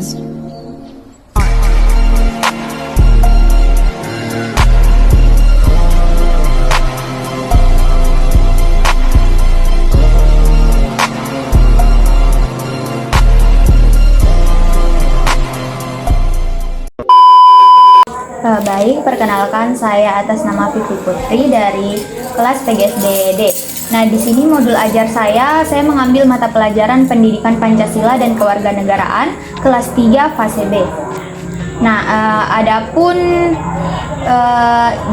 Records. Baik, perkenalkan saya atas nama Vivi Putri dari kelas PGSD-D. Nah, di sini modul ajar saya mengambil mata pelajaran Pendidikan Pancasila dan Kewarganegaraan kelas 3 fase B. Nah, adapun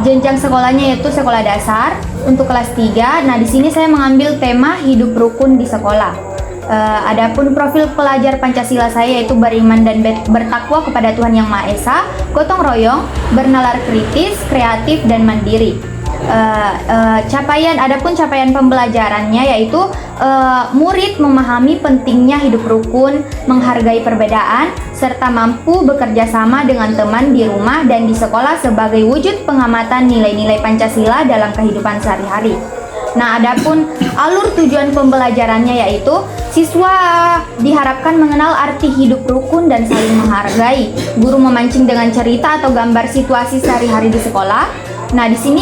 jenjang sekolahnya yaitu sekolah dasar untuk kelas 3. Nah, di sini saya mengambil tema hidup rukun di sekolah. Adapun profil pelajar Pancasila saya yaitu beriman dan bertakwa kepada Tuhan Yang Maha Esa, gotong royong, bernalar kritis, kreatif dan mandiri. Adapun capaian pembelajarannya yaitu murid memahami pentingnya hidup rukun, menghargai perbedaan, serta mampu bekerja sama dengan teman di rumah dan di sekolah sebagai wujud pengamatan nilai-nilai Pancasila dalam kehidupan sehari-hari. Nah, adapun alur tujuan pembelajarannya yaitu siswa diharapkan mengenal arti hidup rukun dan saling menghargai. Guru memancing dengan cerita atau gambar situasi sehari-hari di sekolah. Nah, di sini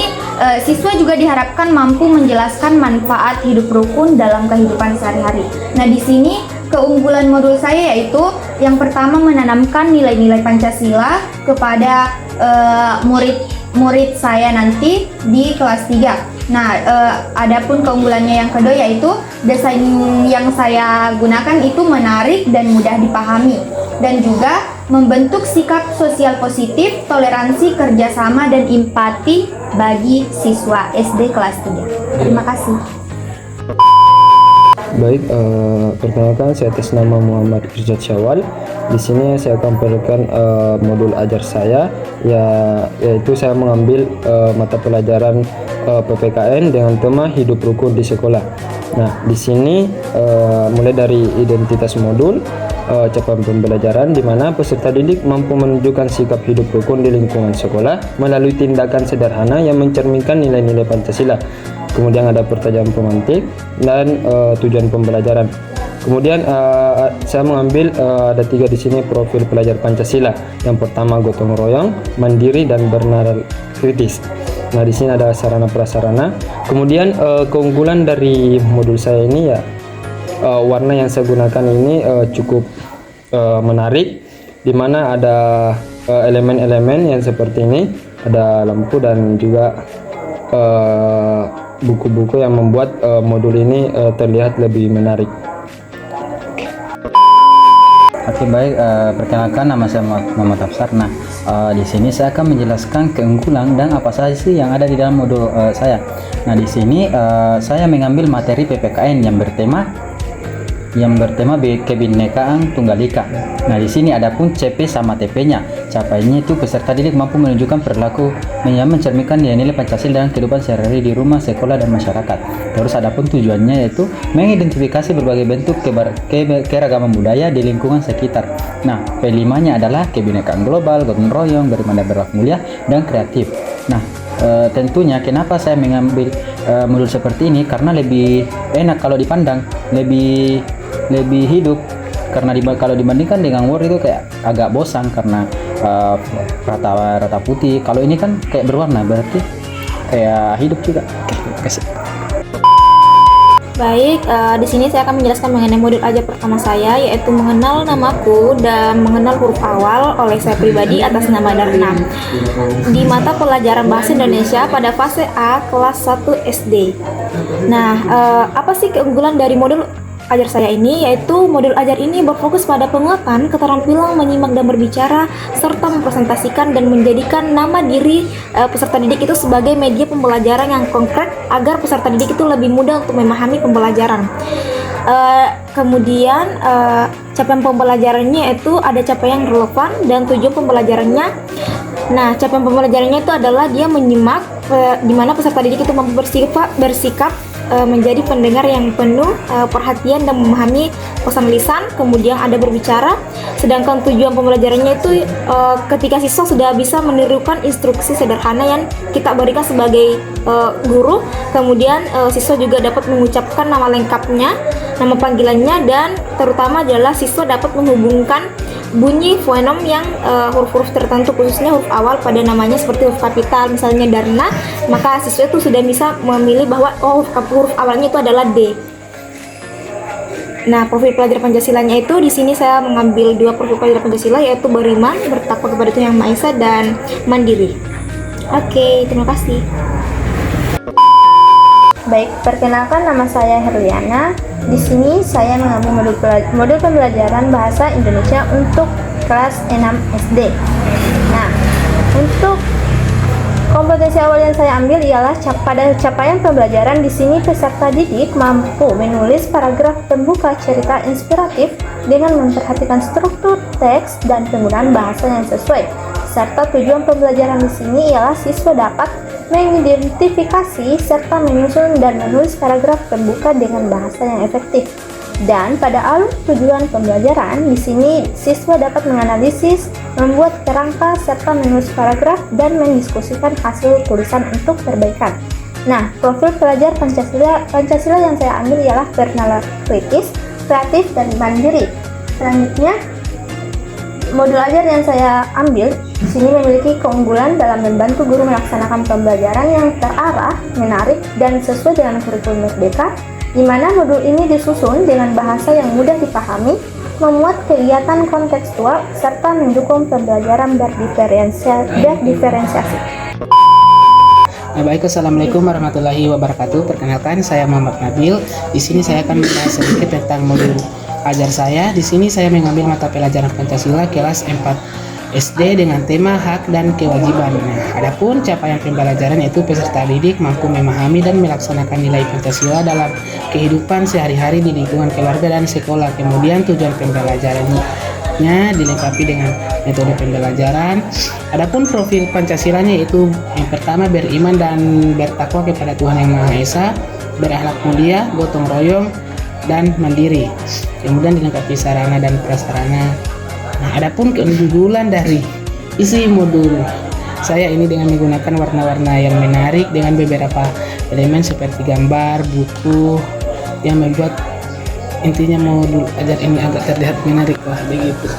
siswa juga diharapkan mampu menjelaskan manfaat hidup rukun dalam kehidupan sehari-hari. Nah, di sini keunggulan modul saya yaitu yang pertama menanamkan nilai-nilai Pancasila kepada murid saya nanti di kelas 3. Nah, adapun keunggulannya yang kedua yaitu desain yang saya gunakan itu menarik dan mudah dipahami dan juga membentuk sikap sosial positif, toleransi, kerjasama dan empati bagi siswa SD kelas 3. Terima kasih. Baik, perkenalkan saya atas nama Muhammad Irzad Syawal. Di sini saya akan memberikan modul ajar saya, yaitu saya mengambil mata pelajaran PPKN dengan tema hidup rukun di sekolah. Nah, di sini mulai dari identitas modul, capaian pembelajaran di mana peserta didik mampu menunjukkan sikap hidup rukun di lingkungan sekolah melalui tindakan sederhana yang mencerminkan nilai-nilai Pancasila. Kemudian ada pertanyaan pemantik dan tujuan pembelajaran. Kemudian saya mengambil ada 3 di sini profil pelajar Pancasila. Yang pertama gotong royong, mandiri dan bernalar kritis. Nah, di sini ada sarana prasarana. Kemudian keunggulan dari modul saya ini ya warna yang saya gunakan ini cukup menarik, di mana ada elemen-elemen yang seperti ini, ada lampu dan juga buku-buku yang membuat modul ini terlihat lebih menarik. Oke, baik, perkenalkan nama saya Muhammad Hafsar. Nah, di sini saya akan menjelaskan keunggulan dan apa saja sih yang ada di dalam modul saya. Nah, di sini saya mengambil materi PPKN yang bertema Kebinekaan Tunggal Ika. Nah, di sini ada pun CP sama TP-nya. Capaiannya itu peserta didik mampu menunjukkan perilaku yang mencerminkan nilai-nilai Pancasila dalam kehidupan sehari-hari di rumah, sekolah, dan masyarakat. Terus ada pun tujuannya yaitu mengidentifikasi berbagai bentuk keragaman budaya di lingkungan sekitar. Nah, P5-nya adalah kebinekaan global, gotong royong, beriman dan berakhlak mulia, dan kreatif. Nah, tentunya kenapa saya mengambil modul seperti ini, karena lebih enak kalau dipandang, lebih hidup, karena kalau dibandingkan dengan Word itu kayak agak bosan karena rata putih. Kalau ini kan kayak berwarna, berarti kayak hidup juga. Kasih. Baik, di sini saya akan menjelaskan mengenai modul ajar pertama saya, yaitu mengenal namaku dan mengenal huruf awal oleh saya pribadi atas nama Darna. Di mata pelajaran Bahasa Indonesia pada fase A kelas 1 SD. Nah, apa sih keunggulan dari modul ajar saya ini? Yaitu modul ajar ini berfokus pada penguatan keterampilan menyimak dan berbicara, serta mempresentasikan dan menjadikan nama diri peserta didik itu sebagai media pembelajaran yang konkret agar peserta didik itu lebih mudah untuk memahami pembelajaran. Kemudian capaian pembelajarannya itu ada capaian relevan dan tujuan pembelajarannya. Nah, capaian pembelajarannya itu adalah dia menyimak, di mana peserta didik itu mampu bersikap menjadi pendengar yang penuh perhatian dan memahami pesan lisan. Kemudian ada berbicara, sedangkan tujuan pembelajarannya itu ketika siswa sudah bisa menirukan instruksi sederhana yang kita berikan sebagai guru. Kemudian siswa juga dapat mengucapkan nama lengkapnya, nama panggilannya, dan terutama adalah siswa dapat menghubungkan bunyi fonem yang huruf-huruf tertentu, khususnya huruf awal pada namanya seperti huruf kapital, misalnya Darna, maka siswa itu sudah bisa memilih bahwa huruf awalnya itu adalah D. Nah, profil pelajar Pancasilanya itu di sini saya mengambil 2 profil pelajar Pancasila, yaitu beriman, bertakwa kepada Tuhan Yang Maha Esa, dan mandiri. Oke, terima kasih. Baik, perkenalkan nama saya Herliana. Di sini saya mengambil modul pembelajaran bahasa Indonesia untuk kelas 6 SD. Nah, untuk kompetensi awal yang saya ambil ialah pada capaian pembelajaran. Di sini peserta didik mampu menulis paragraf pembuka cerita inspiratif dengan memperhatikan struktur teks dan penggunaan bahasa yang sesuai. Serta tujuan pembelajaran di sini ialah siswa dapat mengidentifikasi serta menyusun dan menulis paragraf pembuka dengan bahasa yang efektif. Dan pada alur tujuan pembelajaran, di sini siswa dapat menganalisis, membuat kerangka serta menulis paragraf dan mendiskusikan hasil tulisan untuk perbaikan. Nah, profil pelajar Pancasila yang saya ambil ialah bernalar kritis, kreatif, dan mandiri. Selanjutnya, modul ajar yang saya ambil di sini memiliki keunggulan dalam membantu guru melaksanakan pembelajaran yang terarah, menarik, dan sesuai dengan kurikulum Merdeka, di mana modul ini disusun dengan bahasa yang mudah dipahami, memuat kegiatan kontekstual, serta mendukung pembelajaran berdiferensiasi. Baik, assalamualaikum warahmatullahi wabarakatuh. Perkenalkan, saya Muhammad Nabil. Di sini saya akan membahas sedikit tentang modul ajar saya. Di sini saya mengambil mata pelajaran Pancasila kelas 4 SD dengan tema hak dan kewajiban. Nah, adapun capaian pembelajaran yaitu peserta didik mampu memahami dan melaksanakan nilai Pancasila dalam kehidupan sehari-hari di lingkungan keluarga dan sekolah. Kemudian tujuan pembelajarannya dilengkapi dengan metode pembelajaran. Adapun profil Pancasilanya yaitu yang pertama beriman dan bertakwa kepada Tuhan Yang Maha Esa, berakhlak mulia, gotong royong, dan mandiri. Kemudian dilengkapi sarana dan prasarana. Nah, adapun keunggulan dari isi modul saya ini dengan menggunakan warna-warna yang menarik dengan beberapa elemen seperti gambar, buku yang membuat intinya modul ajar ini agak terlihat menarik lah begitu.